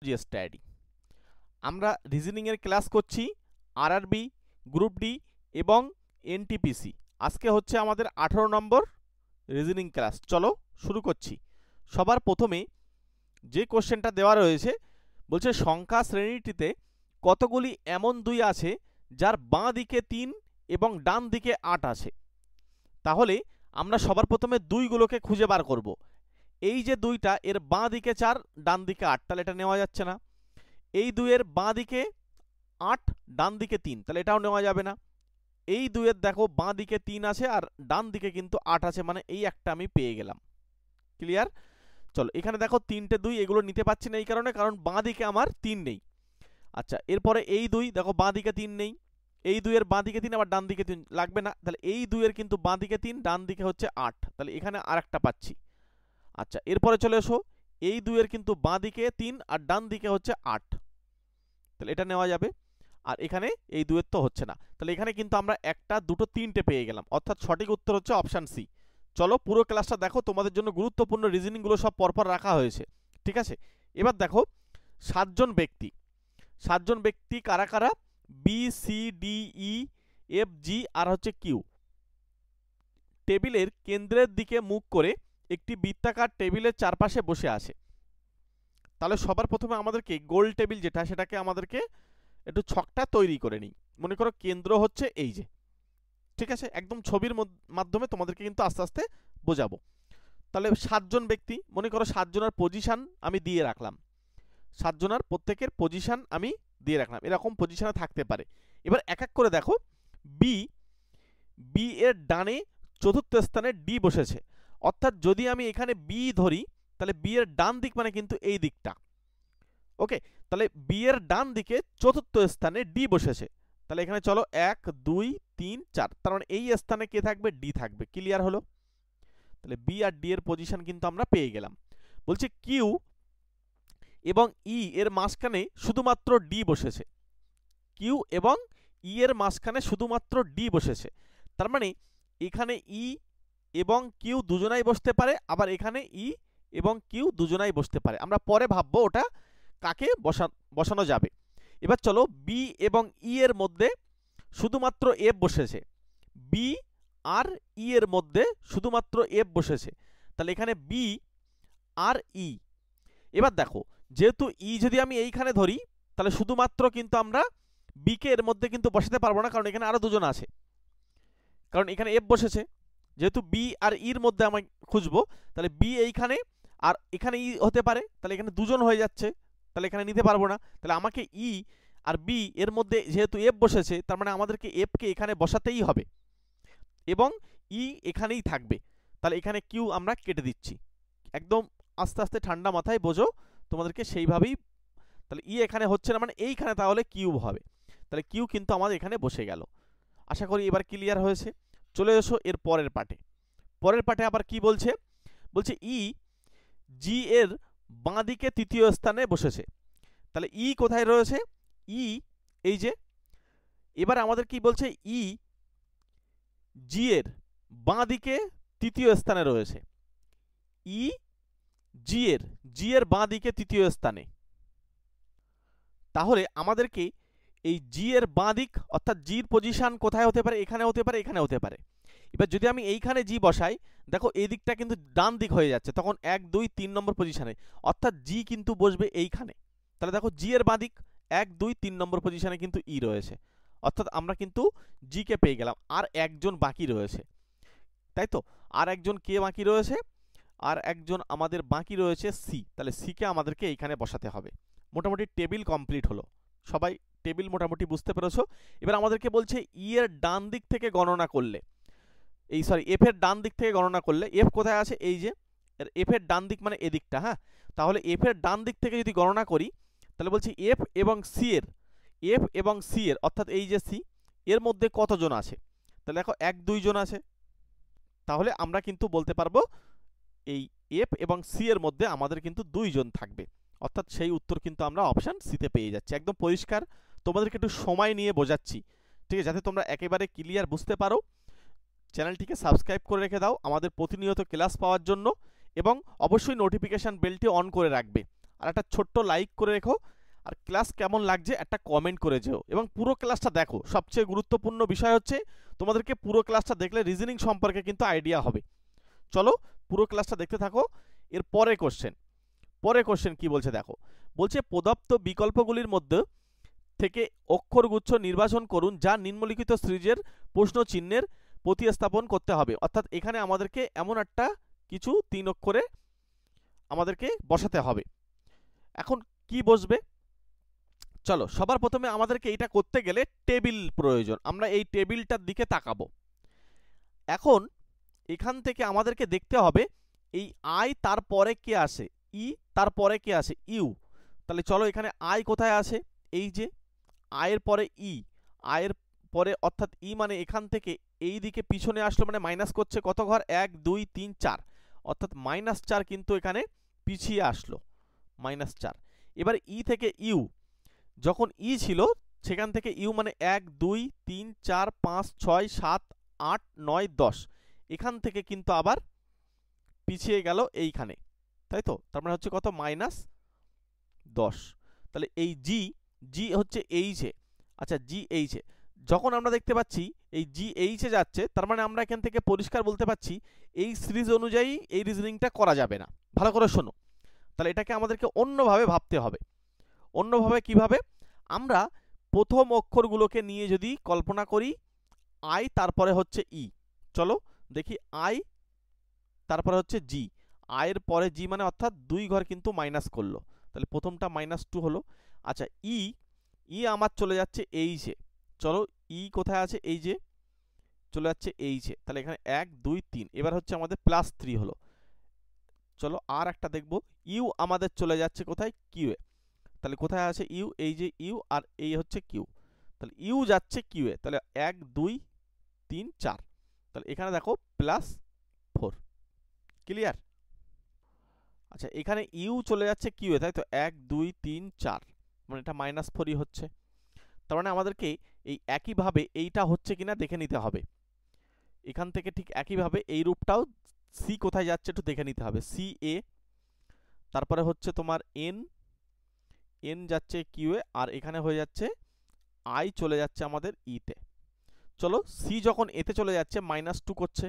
Study আমরা reasoning এর class করছি আরআরবি, গ্রুপ ডি এবং এনটিপিসি। আজকে হচ্ছে আমাদের 18 নম্বর রিজনিং ক্লাস। চলো শুরু করছি। সবার প্রথমে যে কোশ্চেনটা দেওয়া রয়েছে বলছে সংখ্যা শ্রেণীটিতে কতগুলি এমন দুই আছে যার বাঁ দিকে 3 এবং ডান দিকে 8 আছে। তাহলে আমরা সবার প্রথমে দুইগুলোকে খুঁজে বার করব। এই যে দুইটা, এর বাঁ দিকে 4 ডান দিকে 8, তাহলে এটা নেওয়া যাচ্ছে না। এই দুইয়ের বাঁ দিকে 8 ডান দিকে 3, তাহলে এটাও নেওয়া যাবে না। এই দুইয়ের দেখো বাঁ দিকে 3 আছে আর ডান দিকে কিন্তু 8 আছে, মানে এই একটা আমি পেয়ে গেলাম। ক্লিয়ার? চলো এখানে দেখো 3টে 2, এগুলো নিতে পারছি না এই কারণে, কারণ বাঁ দিকে আমার 3 নেই। আচ্ছা, এরপরে এই 2 দেখো বাঁ দিকে 3 নেই, এই দুইয়ের বাঁ দিকে 3 আবার ডান দিকে 3 লাগবে না, তাহলে এই দুইয়ের কিন্তু বাঁ দিকে 3 ডান দিকে হচ্ছে 8, তাহলে এখানে আরেকটা পাচ্ছি। আচ্ছা, এরপরে চলে এসো, এই দুইয়ের কিন্তু বাঁ দিকে 3 আর ডান দিকে হচ্ছে 8, তাহলে এটা নেওয়া যাবে। আর এখানে এই দুইয়ের তো হচ্ছে না, তাহলে এখানে কিন্তু আমরা একটা দুটো তিনটে পেয়ে গেলাম, অর্থাৎ সঠিক উত্তর হচ্ছে অপশান সি। চলো পুরো ক্লাসটা দেখো, তোমাদের জন্য গুরুত্বপূর্ণ রিজনিংগুলো সব পরপর রাখা হয়েছে, ঠিক আছে? এবার দেখো 7জন ব্যক্তি কারা কারা? বি, সি, ডি, ই, এফ, জি আর হচ্ছে কিউ টেবিলের কেন্দ্রের দিকে মুখ করে একটি বৃত্তাকার টেবিলের চারপাশে বসে আছে। তাহলে সবার প্রথমে আমাদেরকে গোল টেবিল যেটা, সেটাকে আমাদেরকে একটু ছকটা তৈরি করে নিই। মনে করো কেন্দ্র হচ্ছে এই যে, ঠিক আছে? একদম ছবির মাধ্যমে তোমাদেরকে কিন্তু আস্তে আস্তে বোঝাবো। তাহলে 7জন ব্যক্তি, মনে করো 7জনের পজিশন আমি দিয়ে রাখলাম, 7জনের প্রত্যেকের পজিশন আমি দিয়ে রাখলাম, এরকম পজিশনে থাকতে পারে। এবার এক এক করে দেখো, বি এর ডানে চতুর্থ স্থানে ডি বসেছে, অর্থাৎ যদি আমি এখানে বি ধরি তাহলে বি এর ডান দিক মানে কিন্তু এই দিকটা। ওকে, তাহলে বি এর ডান দিকে চতুর্থ স্থানে ডি বসেছে, তাহলে এখানে চলো 1 2 3 4, তার মানে এই স্থানে কে থাকবে? ডি থাকবে। ক্লিয়ার হলো? তাহলে বি আর ডি এর পজিশন কিন্তু আমরা পেয়ে গেলাম। বলছে কিউ এবং ই এর মাঝখানে শুধুমাত্র ডি বসেছে, কিউ এবং ই এর মাঝখানে শুধুমাত্র ডি বসেছে, তার মানে এখানে ই এবং কিউ দুজনাই বসতে পারে, আবার এখানে ই এবং কিউ দুজনাই বসতে পারে। আমরা পরে ভাববো ওটা কাকে বসানো যাবে। এবার চলো, বি এবং ই এর মধ্যে শুধুমাত্র এফ বসেছে, বি আর ই এর মধ্যে শুধুমাত্র এফ বসেছে, তাহলে এখানে বি আর ই। এবার দেখো, যেহেতু ই যদি আমি এইখানে ধরি তাহলে শুধুমাত্র কিন্তু আমরা বি কে এর মধ্যে কিন্তু বসাতে পারবো না, কারণ এখানে আরো দুজন আছে, কারণ এখানে এফ বসেছে। যেহেতু বি আর ইর মধ্যে আমি খুঁজবো, তাহলে বি এইখানে আর এখানে ই হতে পারে, তাহলে এখানে দুজন হয়ে যাচ্ছে, তাহলে এখানে নিতে পারবো না। তাহলে আমাকে ই আর বি এর মধ্যে যেহেতু এফ বসেছে, তার মানে আমাদেরকে এফ কে এখানে বসাতেই হবে এবং ই এখানেই থাকবে, তাহলে এখানে কিউ আমরা কেটে দিচ্ছি। একদম আস্তে আস্তে ঠান্ডা মাথায় বোঝো, তোমাদেরকে সেইভাবেই। তাহলে ই এখানে হচ্ছে না, মানে এইখানে তাহলে কিউ হবে, তাহলে কিউ কিন্তু আমাদের এখানে বসে গেল। আশা করি এবার ক্লিয়ার হয়েছে। চলে এসো এর পরের পার্টে আবার কি বলছে? বলছে ই জি এর বাঁ দিকে তৃতীয় স্থানে বসেছে, তাহলে ই কোথায় রয়েছে? ই এই যে। এবার আমাদের কি বলছে? ই জি এর বাঁ দিকে তৃতীয় স্থানে রয়েছে, ই জি এর বাঁ দিকে তৃতীয় স্থানে। তাহলে আমাদেরকে এই জি এর বাঁ দিক, অর্থাৎ জির পজিশন কোথায় হতে পারে? এখানে হতে পারে, এখানে হতে পারে। এবার যদি আমি এইখানে জি বসাই, দেখো এই দিকটা কিন্তু ডান দিক হয়ে যাচ্ছে, তখন 1 2 3 নম্বর পজিশনে, অর্থাৎ জি কিন্তু বসবে এইখানে। তাহলে দেখো জি এর বাঁ দিক 1 2 3 নম্বর পজিশনে কিন্তু ই রয়েছে, অর্থাৎ আমরা কিন্তু জি কে পেয়ে গেলাম। আর একজন বাকি রয়েছে, তাই তো? আর একজন কে বাকি রয়েছে? আর একজন আমাদের বাকি রয়েছে সি, তাহলে সি কে আমাদেরকে এইখানে বসাতে হবে। মোটামুটি টেবিল কমপ্লিট হলো। সবাই টেবিল মোটামুটি বুঝতে পেরেছো? এবার আমাদেরকে বলছে ই এর ডান দিক থেকে গণনা করলে, এফ এর ডান দিক থেকে গণনা করলে, এফ কোথায় আছে? এই যে এফ এর ডান দিক মানে এদিকটা, হ্যাঁ। তাহলে এফ এর ডান দিক থেকে যদি গণনা করি, তাহলে বলছি এফ এবং সি এর অর্থাৎ এই যে সি এর মধ্যে কতজন আছে? তাহলে দেখো 1 2 জন আছে, তাহলে আমরা কিন্তু বলতে পারবো এই এফ এবং সি এর মধ্যে আমাদের কিন্তু 2 জন থাকবে, অর্থাৎ সেই উত্তর কিন্তু আমরা অপশন সিতে পেয়ে যাচ্ছি। একদম পরিষ্কার, তোমাদেরকে একটু সময় নিয়ে বোঝাচ্ছি, ঠিক আছে, যাতে তোমরা একেবারে ক্লিয়ার বুঝতে পারো। চ্যানেলটিকে সাবস্ক্রাইব করে রেখে দাও আমাদের প্রতিনিয়ত ক্লাস পাওয়ার জন্য, এবং অবশ্যই নোটিফিকেশন বেলটি অন করে রাখবে। আর একটা ছোট্ট লাইক করে রেখো, আর ক্লাস কেমন লাগছে একটা কমেন্ট করে যেও, এবং পুরো ক্লাসটা দেখো। সবচেয়ে গুরুত্বপূর্ণ বিষয় হচ্ছে তোমাদেরকে পুরো ক্লাসটা দেখলে রিজনিং সম্পর্কে কিন্তু আইডিয়া হবে। চলো পুরো ক্লাসটা দেখতে থাকো। এর পরে কোশ্চেন কি বলছে দেখো, বলছে প্রদত্ত বিকল্পগুলির মধ্যে থেকে অক্ষরগুচ্ছ নির্বাচন করুন যা নিম্নলিখিত সিরিজের প্রশ্ন চিহ্নের প্রতিস্থাপন করতে হবে। অর্থাৎ এখানে আমাদেরকে এমন একটা কিছু 3 অক্ষরে আমাদেরকে বসাতে হবে। এখন কি বসবে, চলো সবার প্রথমে আমাদেরকে এটা করতে গেলে টেবিল প্রয়োজন। আমরা এই টেবিলটার দিকে তাকাবো। এখন এখান থেকে আমাদেরকে দেখতে হবে এই আই তারপরে কে আসে, ই তারপরে কে আসে, ইউ। তাহলে চলো এখানে আই কোথায় আসে, এই যে আয়ের পরে ই, আয়ের পরে অর্থাৎ ই মানে এখান থেকে এই দিকে পিছনে আসলো, মানে মাইনাস করছে কত ঘর, 1 2 3 4, অর্থাৎ -4 কিন্তু এখানে পিছিয়ে আসলো, -4। এবার ই থেকে ইউ, যখন ই ছিল সেখান থেকে ইউ মানে 1 2 3 4 5 6 7 8 9 10, এখান থেকে কিন্তু আবার পিছিয়ে গেল এইখানে, তাই তো। তার মানে হচ্ছে কত, -10। তাহলে এই জি, জি হচ্ছে এইচে, আচ্ছা জি এইচে যখন আমরা দেখতে পাচ্ছি এই জি এইচে যাচ্ছে, তার মানে আমরা এখান থেকে পরিষ্কার বলতে পারছি এই সিরিজ অনুযায়ী এই রিজনিংটা করা যাবে না। ভালো করে শোনো, তাহলে এটাকে আমাদেরকে অন্যভাবে ভাবতে হবে। অন্যভাবে কিভাবে, আমরা প্রথম অক্ষরগুলোকে নিয়ে যদি কল্পনা করি আই তারপরে হচ্ছে ই, চলো দেখি আই তারপরে হচ্ছে জি, আয়ের পরে জি মানে অর্থাৎ 2 ঘর কিন্তু মাইনাস করলো, তাহলে প্রথমটা -2 হলো। আচ্ছা ই, ই আমার চলে যাচ্ছে এইচে, চলো ই কোথায় আছে, এই যে চলে যাচ্ছে এইচে, তাহলে এখানে 1 2 3, এবার হচ্ছে আমাদের +3 হলো। চলো আর একটা দেখবো, ইউ আমাদের চলে যাচ্ছে কোথায়, কিউ এ, তাহলে কোথায় আছে ইউ, এই যে ইউ, আর এই হচ্ছে কিউ, তাহলে ইউ যাচ্ছে কিউ এ, তাহলে 1 2 3 4, তাহলে এখানে দেখো +4, ক্লিয়ার। আচ্ছা এখানে ইউ চলে যাচ্ছে কিউ এ, তাই তো 1 2 3 4, মানে এটা -4ই হচ্ছে। তার মানে আমাদেরকে এই একইভাবে এইটা হচ্ছে কিনা দেখে নিতে হবে। এখান থেকে ঠিক একইভাবে এই রূপটাও সি কোথায় যাচ্ছে একটু দেখে নিতে হবে, সি এ, তারপরে হচ্ছে তোমার এন, এন যাচ্ছে কিউ এ, আর এখানে হয়ে যাচ্ছে আই চলে যাচ্ছে আমাদের ইতে। চলো সি যখন এতে চলে যাচ্ছে -2 করছে,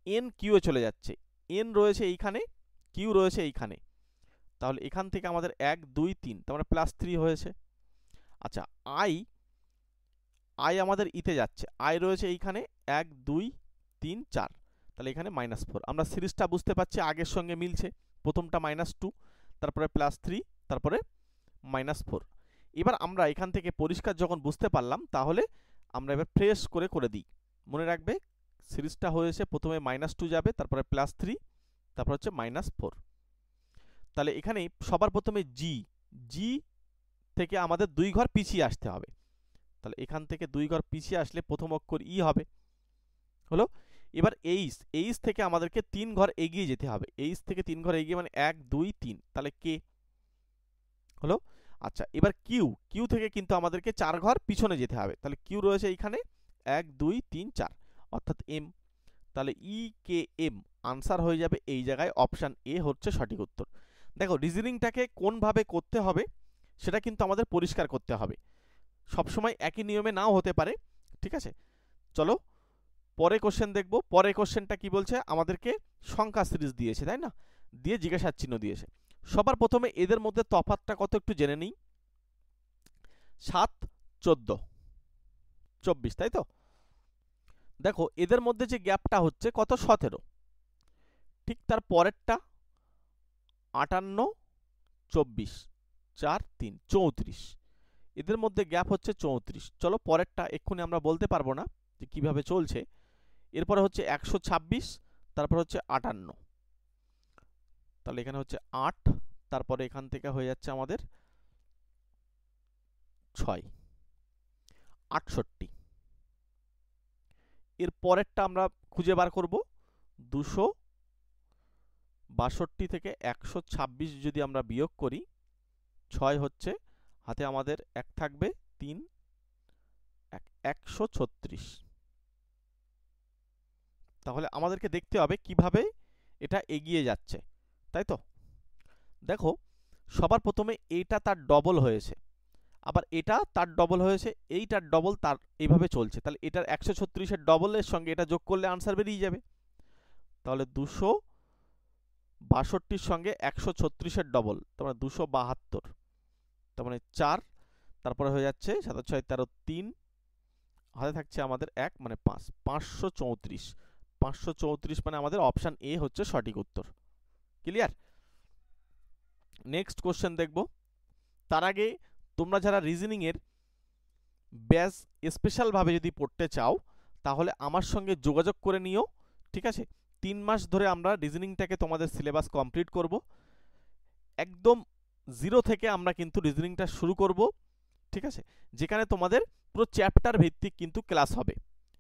এন কিউ এ চলে যাচ্ছে, এন রয়েছে এইখানে, কিউ রয়েছে এইখানে, তাহলে এখান থেকে আমাদের 1 2 3, তার মানে +3 হয়েছে। আচ্ছা আই, আই আমাদের ইতে যাচ্ছে, আই রয়েছে এইখানে 1 2 3 4, তাহলে এখানে -4। আমরা সিরিজটা বুঝতে পারছি আগের সঙ্গে মিলছে, প্রথমটা -2, তারপরে +3, তারপরে -4। এবার আমরা এখান থেকে পরিষ্কার যখন বুঝতে পারলাম, তাহলে আমরা এবার ফ্রেশ করে দিই। মনে রাখবে সিরিজটা হয়েছে প্রথমে -2 যাবে, তারপরে +3, তারপর হচ্ছে -4। তাহলে এখানে সবার প্রথমে জি, জি থেকে আমাদের 2 ঘর পিছিয়ে আসতে হবে, তাহলে এখান থেকে 2 ঘর পিছিয়ে আসলে প্রথম অক্ষর ই হবে, হলো। এবার এইচ, এইচ থেকে আমাদেরকে 3 ঘর এগিয়ে যেতে হবে, এইচ থেকে 3 ঘর এগিয়ে মানে 1 2 3, তাহলে কে হলো। আচ্ছা এবার কিউ, কিউ থেকে কিন্তু আমাদেরকে 4 ঘর পিছনে যেতে হবে, তাহলে কিউ রয়েছে এইখানে 1 2 3 4, অর্থাৎ এম, তাহলে ই কে এম, আনসার হয়ে যাবে এই জায়গায় অপশান এ হচ্ছে সঠিক উত্তর। দেখো রিজনিংটাকে কোনভাবে করতে হবে সেটা কিন্তু আমাদের পরিষ্কার করতে হবে, সবসময় একই নিয়মে নাও হতে পারে, ঠিক আছে। চলো পরে কোশ্চেন দেখবো। পরে কোশ্চেনটা কি বলছে, আমাদেরকে সংখ্যা সিরিজ দিয়েছে তাই না, দিয়ে জিজ্ঞাসার চিহ্ন দিয়েছে। সবার প্রথমে এদের মধ্যে তফাৎটা কত একটু জেনে নিই, 7 14 24, তাই তো। দেখো এদের মধ্যে যে গ্যাপটা হচ্ছে কত, 17, ঠিক তার পরেরটা 58 24 4 3 34, এদের মধ্যে গ্যাপ হচ্ছে 34। চলো পরেরটা এক্ষুনি আমরা বলতে পারবো না যে কিভাবে চলছে। এরপরে হচ্ছে 126, তারপর হচ্ছে 58, তাহলে এখানে হচ্ছে 8, তারপরে এখান থেকে হয়ে যাচ্ছে আমাদের 6 68। এর পরেরটা আমরা খুঁজে বার করব, 262 থেকে 126 যদি আমরা বিয়োগ করি, 6 হচ্ছে, হাতে আমাদের 1 থাকবে, 3 136। তাহলে আমাদেরকে দেখতে হবে কিভাবে এটা এগিয়ে যাচ্ছে, তাই তো। দেখো সবার প্রথমে এইটা তার ডবল হয়েছে, আবার এটা তার ডবল হয়েছে, এইটার ডবল তার, এইভাবে চলছে। তাহলে এটার 136-এর ডবলের সঙ্গে এটা যোগ করলে আনসার বেরিয়ে যাবে। তাহলে 262-র সঙ্গে 136-এর ডবল, তার মানে 272, তার মানে 4, তারপরে হয়ে যাচ্ছে 7 6 13 3, হাতে থাকছে আমাদের 1 মানে 5, 534। 534 মানে আমাদের অপশান এ হচ্ছে সঠিক উত্তর। ক্লিয়ার? নেক্সট কোশ্চেন দেখব। তার আগে তোমরা যারা রিজনিং এর ব্যাচ স্পেশালভাবে যদি পড়তে চাও তাহলে আমার সঙ্গে যোগাযোগ করে নিও, ঠিক আছে? 3 মাস ধরে আমরা রিজনিংটাকে তোমাদের সিলেবাস কমপ্লিট করব, একদম জিরো থেকে আমরা কিন্তু রিজনিংটা শুরু করব, ঠিক আছে? যেখানে তোমাদের পুরো চ্যাপ্টার ভিত্তিক কিন্তু ক্লাস হবে।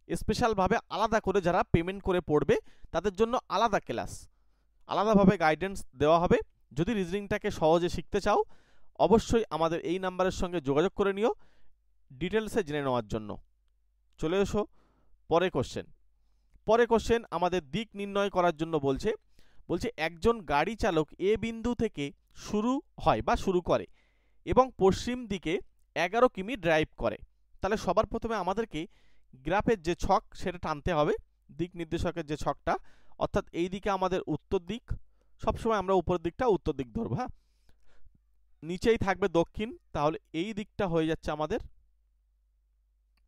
স্পেশালভাবে আলাদা করে যারা পেমেন্ট করে পড়বে তাদের জন্য আলাদা ক্লাস, আলাদাভাবে গাইডেন্স দেওয়া হবে। যদি রিজনিংটাকে সহজে শিখতে চাও অবশ্যই আমাদের এই নাম্বারের সঙ্গে যোগাযোগ করে নিও ডিটেলসে জেনে নেওয়ার জন্য। চলে এসো পরে কোশ্চেন। পরে কোশ্চেন আমাদের দিক নির্ণয় করার জন্য বলছে একজন গাড়ি চালক এ বিন্দু থেকে শুরু হয় বা শুরু করে এবং পশ্চিম দিকে 11 কিমি ড্রাইভ করে। তাহলে সবার প্রথমে আমাদেরকে গ্রাফের যে ছক সেটা টানতে হবে, দিক নির্দেশকের যে ছকটা, অর্থাৎ এই দিকে আমাদের উত্তর দিক, সবসময় আমরা উপরের দিকটা উত্তর দিক ধরবো, হ্যাঁ? নিচেই থাকবে দক্ষিণ, তাহলে এই দিকটা হয়ে যাচ্ছে আমাদের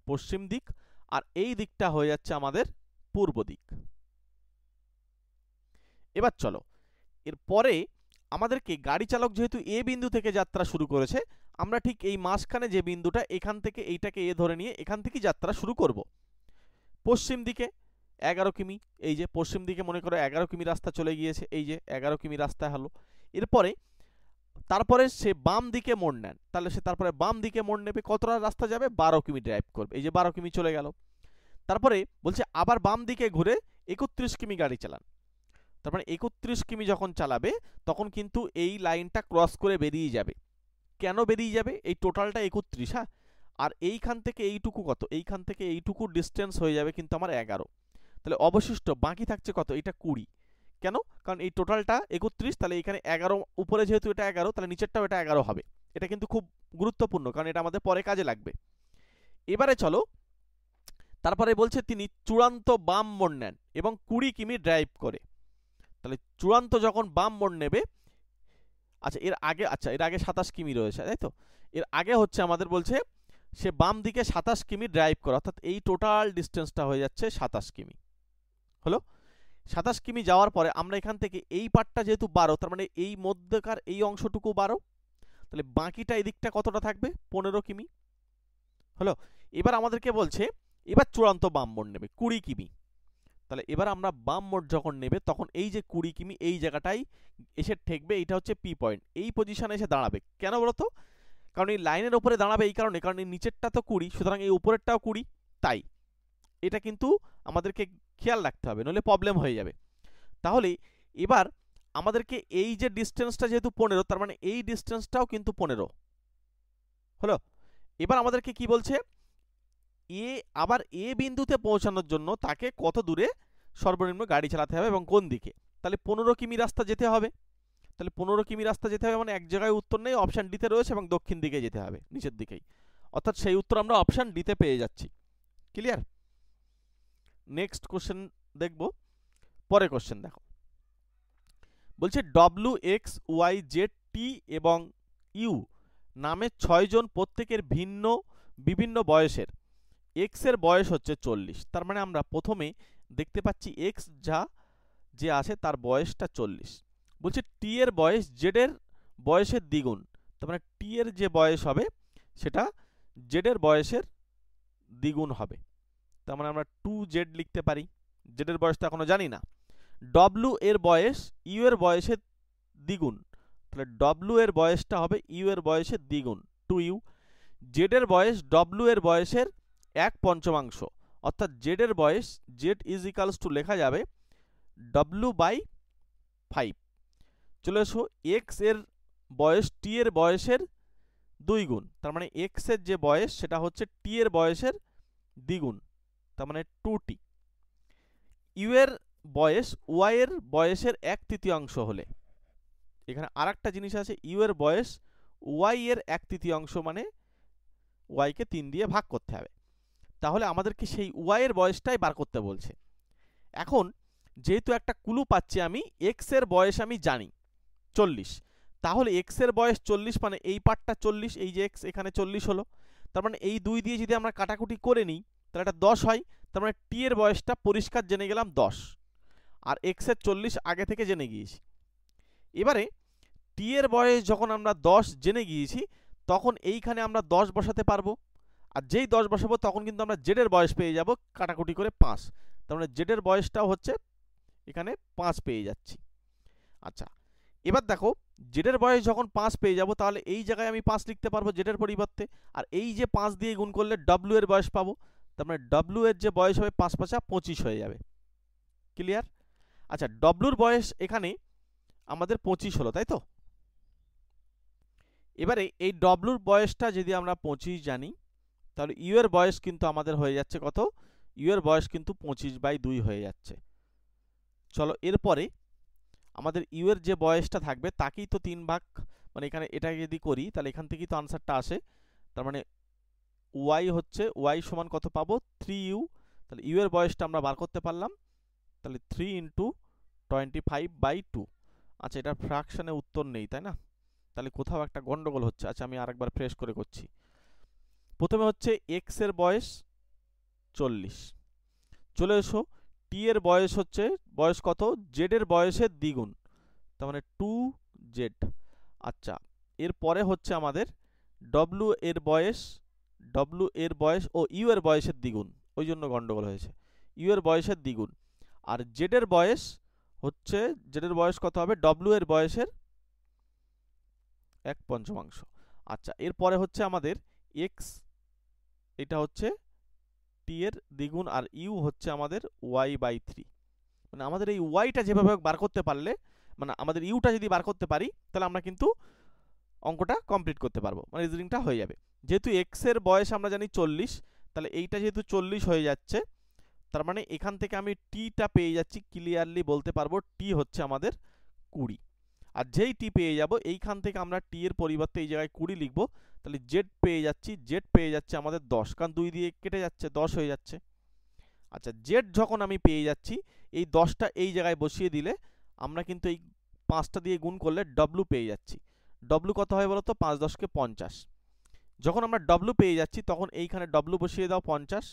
পশ্চিম দিক, আর এই দিকটা হয়ে যাচ্ছে আমাদের পূর্ব দিক। এবার চলো এরপরে আমাদেরকে গাড়ি চালক যেহেতু এ বিন্দু থেকে যাত্রা শুরু করেছে, আমরা ঠিক এই মাঝখানে যে বিন্দুটা, এখান থেকে এইটাকে এ ধরে নিয়ে এখান থেকে যাত্রা শুরু করব। পশ্চিম দিকে 11 কিমি, এই যে পশ্চিম দিকে মনে করো 11 কিমি রাস্তা চলে গিয়েছে, এই যে 11 কিমি রাস্তা হলো। এরপরে তারপরে সে বাম দিকে মোড় নেন, তাহলে সে তারপরে বাম দিকে মোড় নেবে, কতটা রাস্তা যাবে? 12 কিমি ড্রাইভ করবে, এই যে 12 কিমি চলে গেল। তারপরে বলছে আবার বাম দিকে ঘুরে 31 কিমি গাড়ি চালান, তার মানে 31 কিমি যখন চালাবে তখন কিন্তু এই লাইনটা ক্রস করে বেরিয়ে যাবে। কেন বেরিয়ে যাবে? এই টোটালটা 31, হ্যাঁ, আর এইখান থেকে এইটুকু কত? এইখান থেকে এইটুকু ডিস্টেন্স হয়ে যাবে কিন্তু আমার 11, তাহলে অবশিষ্ট বাকি থাকছে কত? এটা 20। কেন? কারণ এই টোটালটা 31, তাহলে এখানে 11, উপরে যেহেতু এটা 11 তাহলে নিচেরটাও এটা 11 হবে। এটা কিন্তু খুব গুরুত্বপূর্ণ, কারণ এটা আমাদের পরে কাজে লাগবে। এবারে চলো, তারপরে বলছে তিনি চূড়ান্ত বাম মোড় নেন এবং 20 কিমি ড্রাইভ করে। তাহলে চূড়ান্ত যখন বাম মোড় নেবে, আচ্ছা এর আগে 27 কিমি রয়েছে, তাই তো? এর আগে হচ্ছে আমাদের বলছে সে বাম দিকে 27 কিমি ড্রাইভ করে, অর্থাৎ এই টোটাল ডিস্টেন্সটা হয়ে যাচ্ছে 27 কিমি। হলো 27 কিমি যাওয়ার পরে আমরা এখান থেকে এই পার্টটা যেহেতু 12, তার মানে এই মধ্যকার এই অংশটুকু 12, তাহলে বাকিটা এদিকটা কতটা থাকবে? 15 কিমি। হলো, এবার আমাদেরকে বলছে এবার চূড়ান্ত বাম মোড় নেবে 20 কিমি। তাহলে এবার আমরা বাম মোড় যখন নেবে তখন এই যে 20 কিমি এই জায়গাটাই এসে ঠেকবে, এইটা হচ্ছে পি পয়েন্ট, এই পজিশনে এসে দাঁড়াবে। কেন বলতো? কারণ এই লাইনের উপরে দাঁড়াবে এই কারণে, কারণ এই নিচেরটা তো 20, সুতরাং এই উপরেরটাও 20, তাই এটা কিন্তু আমাদেরকে খেয়াল রাখতে হবে, নইলে প্রবলেম হয়ে যাবে। তাহলে এবার আমাদেরকে এই যে ডিস্টেন্সটা যেহেতু 15, তার মানে এই ডিস্টেন্সটাও কিন্তু 15 হলো। এবার আমাদেরকে কি বলছে? আবার এ বিন্দুতে পৌঁছানোর জন্য তাকে কত দূরে সর্বনিম্ন গাড়ি চালাতে হবে এবং কোন দিকে? তাহলে 15 কিমি রাস্তা যেতে হবে। তাহলে 15 কিমি রাস্তা যেতে হবে মানে এক জায়গায় উত্তর নেই, অপশান ডিতে রয়েছে এবং দক্ষিণ দিকে যেতে হবে, নিচের দিকেই, অর্থাৎ সেই উত্তর আমরা অপশান ডিতে পেয়ে যাচ্ছি। ক্লিয়ার? নেক্সট কোশ্চেন দেখব। পরে কোশ্চেন দেখো, বলছে W X Y Z T এবং ইউ নামে 6 জন প্রত্যেকের বিভিন্ন বয়সের, এক্স এর বয়স হচ্ছে 40। তার মানে আমরা প্রথমে দেখতে পাচ্ছি এক্স যে আছে তার বয়সটা 40। বলছে টি এর বয়স জেড এর বয়সের দ্বিগুণ, তার মানে টি এর যে বয়স হবে সেটা জেড এর বয়সের দ্বিগুণ হবে। তার মানে আমরা 2z লিখতে পারি, জেড এর বয়স তো এখনো জানি না। ডব্লিউ এর বয়স ইউ এর বয়সের দ্বিগুণ, তাহলে ডব্লিউ এর বয়সটা হবে ইউ এর বয়সের দ্বিগুণ 2u। জেড এর বয়স ডব্লিউ এর বয়সের 1/5, অর্থাৎ জেড এর বয়স জেড ইজ ইকালস টু লেখা যাবে w/5। চলে এসো, এক্স এর বয়স টি এর বয়সের 2 গুণ, তার মানে এক্স এর যে বয়স সেটা হচ্ছে টি এর বয়সের দ্বিগুণ, তার মানে 2t। ইউ এর বয়স ওয়াই এর বয়সের 1/3 হলে, এখানে আরেকটা জিনিস আছে, ইউ এর বয়স ওয়াই এর 1/3 মানে ওয়াই কে 3 দিয়ে ভাগ করতে হবে। তাহলে আমাদেরকে সেই ওয়াই এর বয়সটাই বার করতে বলছে। এখন যেহেতু একটা ক্লু পাচ্ছি আমি, এক্স এর বয়স আমি জানি 40, তাহলে এক্স এর বয়স 40 মানে এই পার্টটা 40, এই যে এক্স এখানে 40 হলো, তার মানে এই 2 দিয়ে যদি আমরা কাটাকুটি করে নিই তাহলে এটা 10 হয়। তার মানে টি এর বয়সটা পরিষ্কার জেনে গেলাম 10, আর এক্স এর 40 আগে থেকে জেনে গিয়েছি। এবারে টি এর বয়স যখন আমরা 10 জেনে গিয়েছি, তখন এইখানে আমরা 10 বসাতে পারবো, আর যেই 10 বসাবো তখন কিন্তু আমরা জেড এর বয়স পেয়ে যাব কাটাকুটি করে 5, তার মানে জেড এর বয়সটাও হচ্ছে এখানে 5 পেয়ে যাচ্ছি। আচ্ছা, এবার দেখো জেড এর বয়স যখন 5 পেয়ে যাব, তাহলে এই জায়গায় আমি 5 লিখতে পারবো জেড এর পরিবর্তে, আর এই যে 5 দিয়ে গুণ করলে ডব্লিউ এর বয়স পাবো, তার মানে ডব্লিউ এর যে বয়স হবে 5 5 25 হয়ে যাবে। ক্লিয়ার? আচ্ছা, ডব্লিউর বয়স এখানে আমাদের 25 হলো, তাই তো? এবারে এই ডব্লিউর বয়সটা যদি আমরা 25 জানি, তাহলে ইউ এর বয়স কিন্তু আমাদের হয়ে যাচ্ছে কত? ইউ এর বয়স কিন্তু 25/2 হয়ে যাচ্ছে। চলো এরপরে আমাদের ইউ এর যে বয়সটা থাকবে তাকেই তো 3 ভাগ, মানে এখানে এটা যদি করি তাহলে এখান থেকেই তো আনসারটা আসে। তার মানে ওয়াই হচ্ছে, ওয়াই সমান কত পাবো? 3u। তাহলে ইউ এর বয়সটা আমরা বার করতে পারলাম, তাহলে 3 × 25/2। আচ্ছা, এটা ফ্র্যাকশনে উত্তর নেই, তাই না? তাহলে কোথাও একটা গন্ডগোল হচ্ছে। আচ্ছা, আমি আরেকবার ফ্রেশ করে করছি। প্রথমে হচ্ছে এক্স এর বয়স 40, চলে এসো টি এর বয়স হচ্ছে, বয়স কত? জেড এর বয়সের দ্বিগুণ, তার মানে 2z। আচ্ছা, এরপরে হচ্ছে আমাদের ডব্লিউ এর বয়স, ডব্লিউ এর বয়স ও ইউ এর বয়সের দ্বিগুণ, ওই জন্য গন্ডগোল হয়েছে, ইউ এর বয়সের দ্বিগুণ। আর জেড এর বয়স হচ্ছে, জেড এর বয়স কত হবে? ডব্লিউ এর বয়সের 1/5। আচ্ছা, এরপরে হচ্ছে আমাদের এক্স, এটা হচ্ছে টি এর দ্বিগুণ, আর ইউ হচ্ছে আমাদের y/3। মানে আমাদের এই ওয়াইটা যেভাবে বার করতে পারলে, মানে আমাদের ইউটা যদি বার করতে পারি, তাহলে আমরা কিন্তু অঙ্কটা কমপ্লিট করতে পারবো, মানে রিজনিংটা হয়ে যাবে। যেহেতু এক্স এর বয়স আমরা জানি 40, তাহলে এইটা যেহেতু 40 হয়ে যাচ্ছে, তার মানে এখান থেকে আমি টিটা পেয়ে যাচ্ছি, ক্লিয়ারলি বলতে পারবো টি হচ্ছে আমাদের 20। আর যেই টি পেয়ে যাব, এইখান থেকে আমরা টি এর পরিবর্তে এই জায়গায় 20 লিখবো, তাহলে জেড পেয়ে যাচ্ছি, জেড পেয়ে যাচ্ছে আমাদের 10, কারণ 2 দিয়ে কেটে যাচ্ছে 10 হয়ে যাচ্ছে। আচ্ছা, জেড যখন আমি পেয়ে যাচ্ছি, এই 10টা এই জায়গায় বসিয়ে দিলে আমরা কিন্তু এই 5টা দিয়ে গুণ করলে ডব্লিউ পেয়ে যাচ্ছি। ডব্লিউ কত হয় বলো তো? 5 × 10 = 50। যখন আমরা ডব্লিউ পেয়ে যাচ্ছি, তখন এইখানে ডব্লিউ বসিয়ে দাও 50,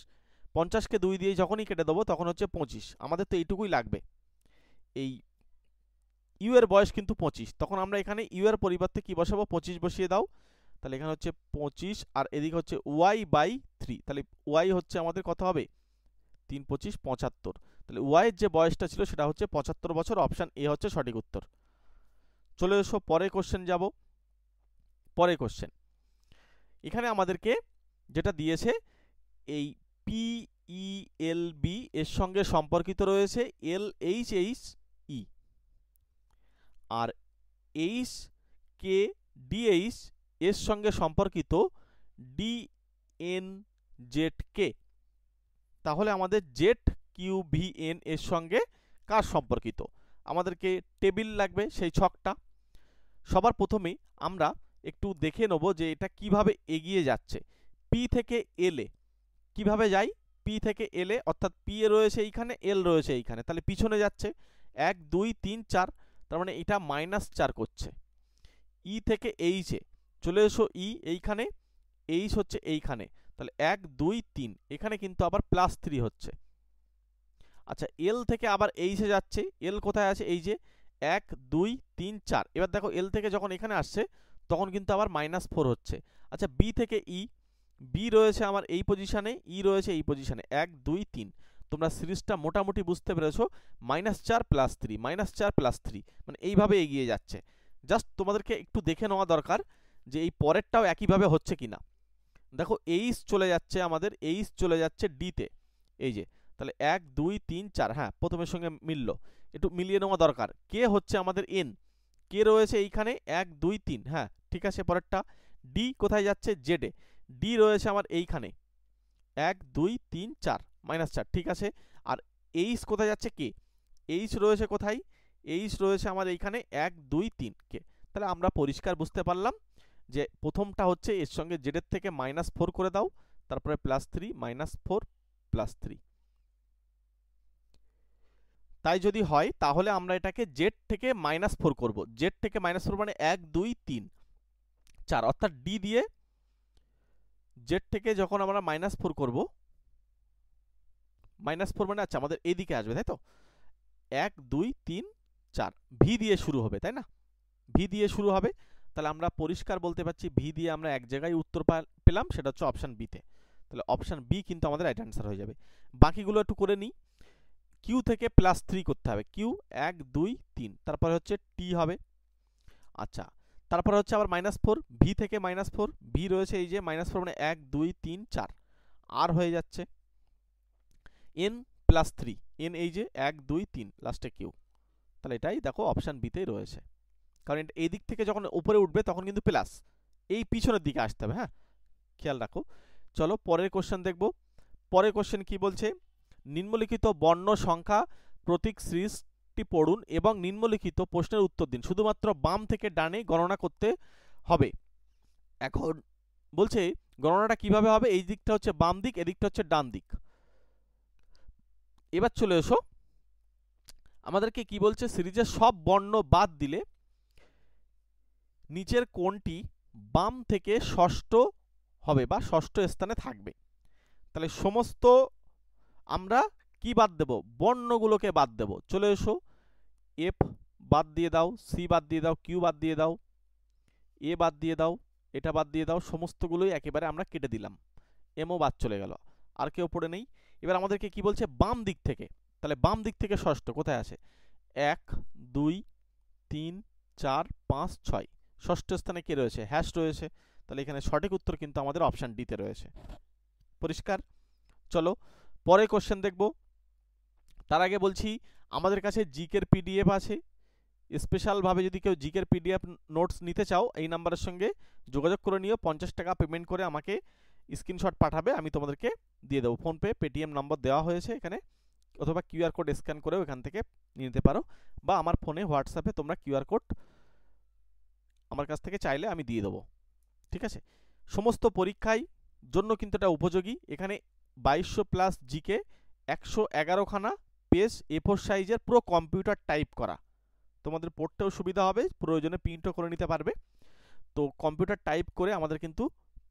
50কে 2 দিয়ে যখনই কেটে দেবো তখন হচ্ছে 25। আমাদের তো এইটুকুই লাগবে। এই ইউ এর বয়স কিন্তু 25, তখন আমরা এখানে ইউ এর পরিবর্তে কি বসাবো? 25 বসিয়ে দাও, তাহলে এখানে হচ্ছে 25, আর এদিকে হচ্ছে y/3, তাহলে ওয়াই হচ্ছে আমাদের কত হবে? 3 × 25 = 75। তাহলে ওয়াই এর যে বয়সটা ছিল সেটা হচ্ছে 75 বছর, অপশন এ হচ্ছে সঠিক উত্তর। চলে এসো পরের কোশ্চেন যাব। পরের কোশ্চেন এখানে আমাদেরকে যেটা দিয়েছে, এই PELB এর সঙ্গে সম্পর্কিত রয়েছে LHHE, আর HKDH এর সঙ্গে সম্পর্কিত DNZK। তাহলে আমাদের ZQVN এর সঙ্গে কার সম্পর্কিত? আমাদেরকে টেবিল লাগবে, সেই ছকটা। সবার প্রথমে আমরা একটু দেখে নেব যে এটা কিভাবে এগিয়ে যাচ্ছে। পি থেকে এলে কিভাবে যাই? পি থেকে এলে, অর্থাৎ পি এ রয়েছে এইখানে, এল রয়েছে এইখানে, তাহলে পিছনে যাচ্ছে 1 2 3 4, তার মানে এটা -4 করছে। ই থেকে এইচে চলে এসো, ই এইখানে, এইচ হচ্ছে এইখানে, তাহলে 1 2 3, এখানে কিন্তু আবার +3 হচ্ছে। আচ্ছা, এল থেকে আবার এইচে যাচ্ছে, এল কোথায় আছে? এই যে 1 2 3 4। এবার দেখো এল থেকে যখন এখানে আসছে তখন কিন্তু আবার -4 হচ্ছে। আচ্ছা, বি থেকে ই, বি রয়েছে আমার এই পজিশনে, ই রয়েছে এই পজিশনে, 1 2 3। তোমরা সিরিজটা মোটামুটি বুঝতে পেরেছো, -4 +3 -4 +3, মানে এইভাবে এগিয়ে যাচ্ছে। জাস্ট তোমাদেরকে একটু দেখে নেওয়া দরকার যে এই পরেরটাও একইভাবে হচ্ছে কিনা। দেখো এইচ চলে যাচ্ছে আমাদের, এইচ চলে যাচ্ছে ডিতে, এই যে, তাহলে 1 2 3 4, হ্যাঁ প্রথমের সঙ্গে মিলল, একটু মিলিয়ে নেওয়া দরকার। কে হচ্ছে আমাদের এন, কে রয়েছে এইখানে 1 2 3, হ্যাঁ ঠিক আছে। পরেরটা ডি কোথায় যাচ্ছে? জেডে, ডি রয়েছে আমার এইখানে 1 2 3 4 -4, ঠিক আছে। আর এইচ কোথায় যাচ্ছে? কে, এইচ রয়েছে কোথায়? এইচ রয়েছে আমার এইখানে 1 2 3 কে। তাহলে আমরা পরিষ্কার বুঝতে পারলাম যে প্রথমটা হচ্ছে এর সঙ্গে জেড এর থেকে -4 করে দাও, তারপরে +3 -4 +3। তাই যদি হয় তাহলে আমরা এটাকে জেড থেকে -4 করব। জেড থেকে -4 মানে 1 2 3 4, অর্থাৎ ডি দিয়ে জেড থেকে যখন আমরা -4 করব, -4 মানে আচ্ছা আমাদের এইদিকে আসবে, তাই তো? 1 2 3 4 ভি দিয়ে শুরু হবে, তাই না? ভি দিয়ে শুরু হবে। তাহলে আমরা পরিষ্কার বলতে পারছি ভি দিয়ে আমরা এক জায়গায় উত্তর পেলাম, সেটা হচ্ছে অপশন বি তে। তাহলে অপশন বি কিন্তু আমাদের রাইট অ্যান্সার হয়ে যাবে। বাকিগুলো একটু করে নিই। কিউ থেকে +3 করতে হবে। কিউ 1 2 3, তারপরে হচ্ছে টি হবে। আচ্ছা, তারপরে হচ্ছে আবার -4, ভি থেকে -4, ভি রয়েছে এই যে -4 মানে 1 2 3 4, আর হয়ে যাচ্ছে এন +3, এন এই যে 1 2 3 লাস্টে কিউ। তাহলে এটাই দেখো অপশন বি তেই রয়েছে, কারণ এই দিক থেকে যখন উপরে উঠবে তখন কিন্তু প্লাস এই পিছনের দিকে আসতে হবে। হ্যাঁ, খেয়াল রাখো। চলো পরের কোশ্চেন দেখব। পরের কোশ্চেন কি বলছে, নিম্নলিখিত বর্ণ সংখ্যা প্রতীক সিরিজটি পড়ুন এবং নিম্নলিখিত প্রশ্নের উত্তর দিন। শুধুমাত্র বাম থেকে ডানে গণনা করতে হবে। এখন বলছে গণনাটা কিভাবে হবে, এই দিকটা হচ্ছে বাম দিক, এদিকটা হচ্ছে ডান দিক। এবার চলে এসো, আমাদেরকে কি বলছে, সিরিজের সব বর্ণ বাদ দিলে নিচের কোনটি বাম থেকে ষষ্ঠ হবে বা ষষ্ঠ স্থানে থাকবে। তাহলে সমস্ত আমরা কি বাদ দেব, বর্ণগুলোকে বাদ দেব। চলে এসো, এফ বাদ দিয়ে দাও, সি বাদ দিয়ে দাও, কিউ বাদ দিয়ে দাও, এ বাদ দিয়ে দাও, এটা বাদ দিয়ে দাও, সমস্তগুলোই একেবারে আমরা কেটে দিলাম। এমও বাদ চলে গেল, আর কেউ পড়ে নেই। এবার আমাদেরকে কি বলছে, বাম দিক থেকে। তাহলে বাম দিক থেকে ষষ্ঠ কোথায় আছে, 1 2 3 4 5 6, ষষ্ঠ স্থানে কে রয়েছে, হ্যাশ রয়েছে। তাহলে এখানে সঠিক উত্তর কিন্তু আমাদের অপশন ডি তে রয়েছে। পরিষ্কার? চলো পরে কোশ্চেন দেখব। তার আগে বলছি আমাদের কাছে জিকের পিডিএফ আছে। স্পেশালভাবে যদি কেউ জিকের পিডিএফ নোটস নিতে চাও, এই নাম্বারের সঙ্গে যোগাযোগ করে নিও। 50 টাকা পেমেন্ট করে আমাকে স্ক্রিনশট পাঠাবে, আমি তোমাদেরকে দিয়ে দেবো। ফোনপে পেটিএম নম্বর দেওয়া হয়েছে এখানে, অথবা কিউআর কোড স্ক্যান করেও এখান থেকে নিয়ে নিতে পারো, বা আমার ফোনে হোয়াটসঅ্যাপে তোমরা কিউআর কোড আমার কাছ থেকে চাইলে আমি দিয়ে দেবো। ঠিক আছে? সমস্ত পরীক্ষায় জন্য কিন্তু এটা উপযোগী। এখানে 2200+ জিকে, 111 খানা পেজ A4 সাইজের, পুরো কম্পিউটার টাইপ করা। তোমাদের পড়তেও সুবিধা হবে, প্রয়োজনে প্রিন্টও করে নিতে পারবে। তো কম্পিউটার টাইপ করে আমাদের কিন্তু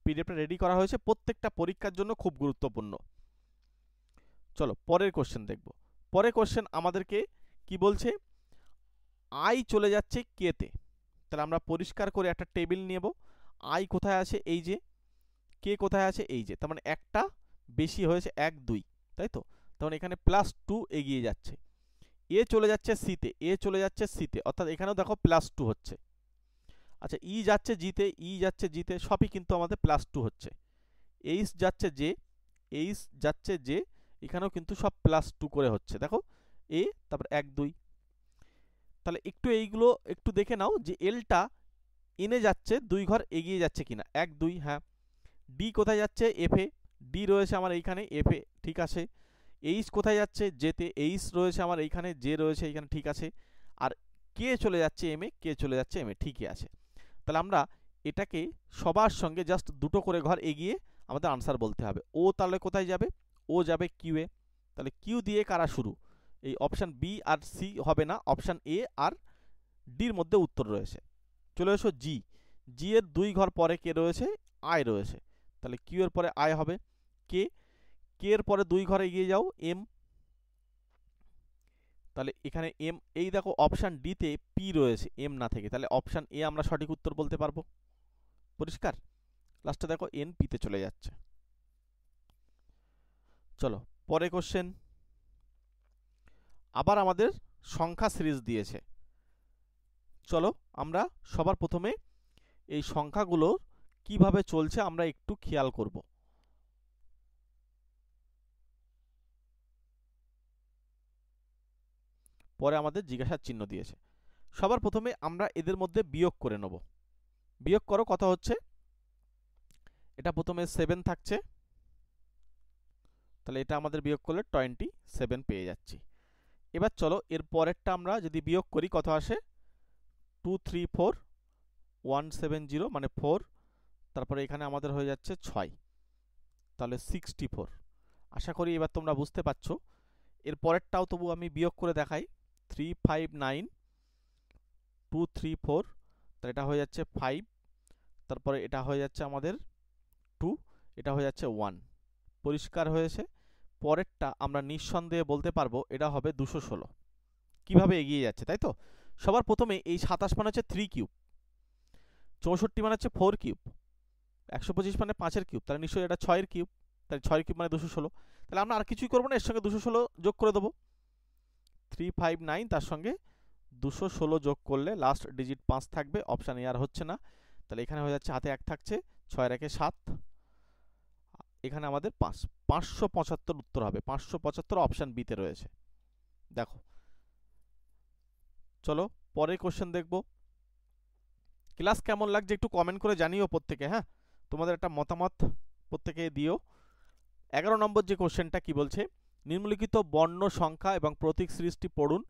পিডিএফটা রেডি করা হয়েছে, প্রত্যেকটা পরীক্ষার জন্য খুব গুরুত্বপূর্ণ। চলো পরের কোশ্চেন দেখব। পরের কোশ্চেন আমাদেরকে কি বলছে, আই চলে যাচ্ছে কে তে। তাহলে আমরা পরিষ্কার করে একটা টেবিল নেব। আই কোথায় আছে, এই যে, কে কোথায় আছে, এই যে, তার মানে একটা বেশি হয়েছে 1 2, তাই তো? তখন এখানে +2 এগিয়ে যাচ্ছে। এ চলে যাচ্ছে সিতে, এ চলে যাচ্ছে সিতে, অর্থাৎ এখানেও দেখো +2 হচ্ছে। আচ্ছা, ই যাচ্ছে জিতে, ই যাচ্ছে জিতে, সবই কিন্তু আমাদের +2 হচ্ছে। এইচ যাচ্ছে জে, এইচ যাচ্ছে জে, এখানেও কিন্তু সব +2 করে হচ্ছে। দেখো এ, তারপর 1 2। তাহলে একটু এইগুলো একটু দেখে নাও যে এলটা এনে যাচ্ছে 2 ঘর এগিয়ে যাচ্ছে কিনা। 1 2, হ্যাঁ। ডি কোথায় যাচ্ছে, এফে, ডি রয়েছে আমার এইখানে, এফে, ঠিক আছে। এইচ কোথায় যাচ্ছে, জেতে, এইচ রয়েছে আমার এইখানে, জে রয়েছে এইখানে, ঠিক আছে। আর কে চলে যাচ্ছে এম এ, কে চলে যাচ্ছে এম এ, ঠিকই আছে। তাহলে আমরা এটাকে সবার সঙ্গে জাস্ট দুটো করে ঘর এগিয়ে আমাদের আনসার বলতে হবে। ও তাহলে কোথায় যাবে, ও যাবে কিউ এ। তাহলে কিউ দিয়ে কারা শুরু, এই অপশান বি আর সি হবে না, অপশান এ আর ডির মধ্যে উত্তর রয়েছে। চলে এসো জি, জি এর 2 ঘর পরে কে রয়েছে, আই রয়েছে। তাহলে কিউ এর পরে আই হবে। কে, কে এর পরে 2 ঘর এগিয়ে যাও, এম। তাহলে এখানে এম, এই দেখো অপশান ডি তে পি রয়েছে এম না থেকে, তাহলে অপশান এ আমরা সঠিক উত্তর বলতে পারবো। পরিষ্কার? লাস্টে দেখো এন পি তে চলে যাচ্ছে। চলো পরে কোশ্চেন, আবার আমাদের সংখ্যা সিরিজ দিয়েছে। চলো আমরা সবার প্রথমে এই সংখ্যাগুলো কিভাবে চলছে আমরা একটু খেয়াল করব। পরে আমাদের জিজ্ঞাসার চিহ্ন দিয়েছে। সবার প্রথমে আমরা এদের মধ্যে বিয়োগ করে নেব। বিয়োগ করো, কত হচ্ছে, এটা প্রথমে 7 থাকছে, তাহলে এটা আমাদের বিয়োগ করলে 27 পেয়ে যাচ্ছি। এবার চলো এর পরেরটা আমরা যদি বিয়োগ করি কত আসে 234170 মানে 4, তারপরে এখানে আমাদের হয়ে যাচ্ছে 6, তাহলে 64। আশা করি এবার তোমরা বুঝতে পারছো। এর পরেরটাও তবু আমি বিয়োগ করে দেখাই 359234, তাহলে এটা হয়ে যাচ্ছে 5, তারপরে এটা হয়ে যাচ্ছে আমাদের 2, এটা হয়ে যাচ্ছে 1। পরিষ্কার হয়েছে। পরেরটা আমরা নিঃসন্দেহে বলতে পারবো এটা হবে 216। কিভাবে এগিয়ে যাচ্ছে তাই তো। সবার প্রথমে এই 27 মানে হচ্ছে 3 কিউব, 64 মানে হচ্ছে 4 কিউব, 125 মানে 5 এর কিউব, তাহলে নিশ্চয়ই এটা 6 এর কিউব, তাহলে 6 এর কিউব মানে 216। তাহলে আমরা আর কিছুই করবো না, এর সঙ্গে 216 যোগ করে দেবো। 359 তার সঙ্গে 216 যোগ করলে লাস্ট ডিজিট 5 থাকবে, অপশান এ আর হচ্ছে না, তাহলে এখানে হয়ে যাচ্ছে হাতে 1 থাকছে, 6 রেখে 7, এখানে আমাদের 5, 575 উত্তর হবে। 575 অপশান বি তে রয়েছে। দেখো চলো পরের কোশ্চেন দেখবো। ক্লাস কেমন লাগছে একটু কমেন্ট করে জানিও প্রত্যেকে, হ্যাঁ তোমাদের একটা মতামত প্রত্যেকে দিও। 11 নম্বর যে কোশ্চেনটা কি বলছে, নিম্নলিখিত বর্ণ সংখ্যা এবং প্রতীক সিরিজটি পড়ুন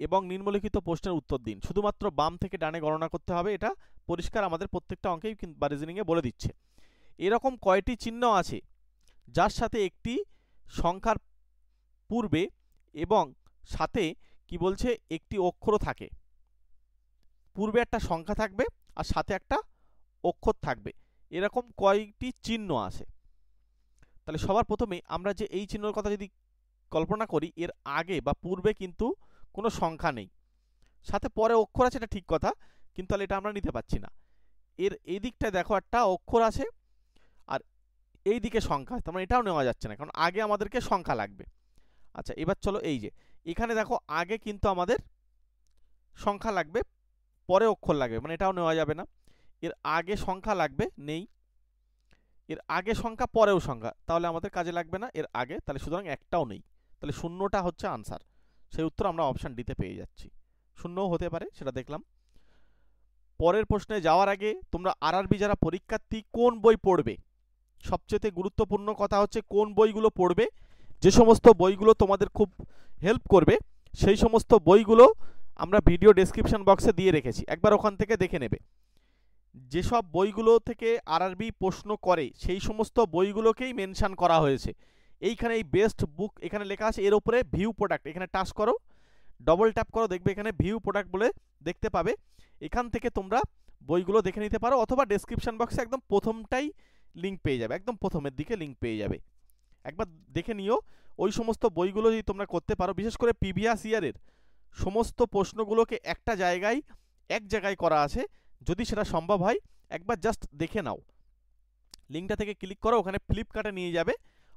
এবং নিম্নলিখিত প্রশ্নের উত্তর দিন। শুধুমাত্র বাম থেকে ডানে গণনা করতে হবে, এটা পরিষ্কার আমাদের প্রত্যেকটা অঙ্কেই বা রিজনিংয়ে বলে দিচ্ছে। এরকম কয়টি চিহ্ন আছে যার সাথে একটি সংখ্যার পূর্বে এবং সাথে কি বলছে একটি অক্ষর থাকে, পূর্বে একটা সংখ্যা থাকবে আর সাথে একটা অক্ষর থাকবে, এরকম কয়টি চিহ্ন আছে। তাহলে সবার প্রথমে আমরা যে এই চিহ্নের কথা যদি কল্পনা করি, এর আগে বা পূর্বে কিন্তু কোনো সংখ্যা নেই, সাথে পরে অক্ষর আছে, এটা ঠিক কথা, কিন্তু তাহলে এটা আমরা নিতে পারছি না। এর এই দিকটায় দেখো একটা অক্ষর আছে আর এই দিকে সংখ্যা, তার মানে এটাও নেওয়া যাচ্ছে না, কারণ আগে আমাদেরকে সংখ্যা লাগবে। আচ্ছা এবার চলো এই যে এখানে দেখো আগে কিন্তু আমাদের সংখ্যা লাগবে, পরে অক্ষর লাগবে, মানে এটাও নেওয়া যাবে না। এর আগে সংখ্যা লাগবে, নেই। এর আগে সংখ্যা পরেও সংখ্যা, তাহলে আমাদের কাজে লাগবে না এর আগে, তাহলে সুতরাং একটাও নেই, তাহলে শূন্যটা হচ্ছে আনসার। সেই উত্তর আমরা অপশান ডিতে পেয়ে যাচ্ছি। শূন্যও হতে পারে, সেটা দেখলাম। পরের প্রশ্নে যাওয়ার আগে তোমরা আরআরবি যারা পরীক্ষার্থী কোন বই পড়বে, সবচেয়ে গুরুত্বপূর্ণ কথা হচ্ছে কোন বইগুলো পড়বে। যে সমস্ত বইগুলো তোমাদের খুব হেল্প করবে সেই সমস্ত বইগুলো আমরা ভিডিও ডেসক্রিপশন বক্সে দিয়ে রেখেছি, একবার ওখান থেকে দেখে নেবে। যেসব বইগুলো থেকে আরআরবি প্রশ্ন করে সেই সমস্ত বইগুলোকেই মেনশন করা হয়েছে। এইখানে এই বেস্ট বুক এখানে লেখা আছে, এর উপরে ভিউ প্রোডাক্ট, এখানে টাচ করো, ডবল ট্যাপ করো, দেখবে এখানে ভিউ প্রোডাক্ট বলে দেখতে পাবে। এখান থেকে তোমরা বইগুলো দেখে নিতে পারো, অথবা ডেসক্রিপশন বক্সে একদম প্রথমটাই লিঙ্ক পেয়ে যাবে, একদম প্রথমের দিকে লিঙ্ক পেয়ে যাবে, একবার দেখে নিও। ওই সমস্ত বইগুলো যদি তোমরা করতে পারো, বিশেষ করে প্রিভিয়াস ইয়ারের সমস্ত প্রশ্নগুলোকে একটা জায়গায় এক জায়গায় করা আছে, যদি সেটা সম্ভব হয় একবার জাস্ট দেখে নাও। লিঙ্কটা থেকে ক্লিক করো, ওখানে ফ্লিপকার্টে নিয়ে যাবে,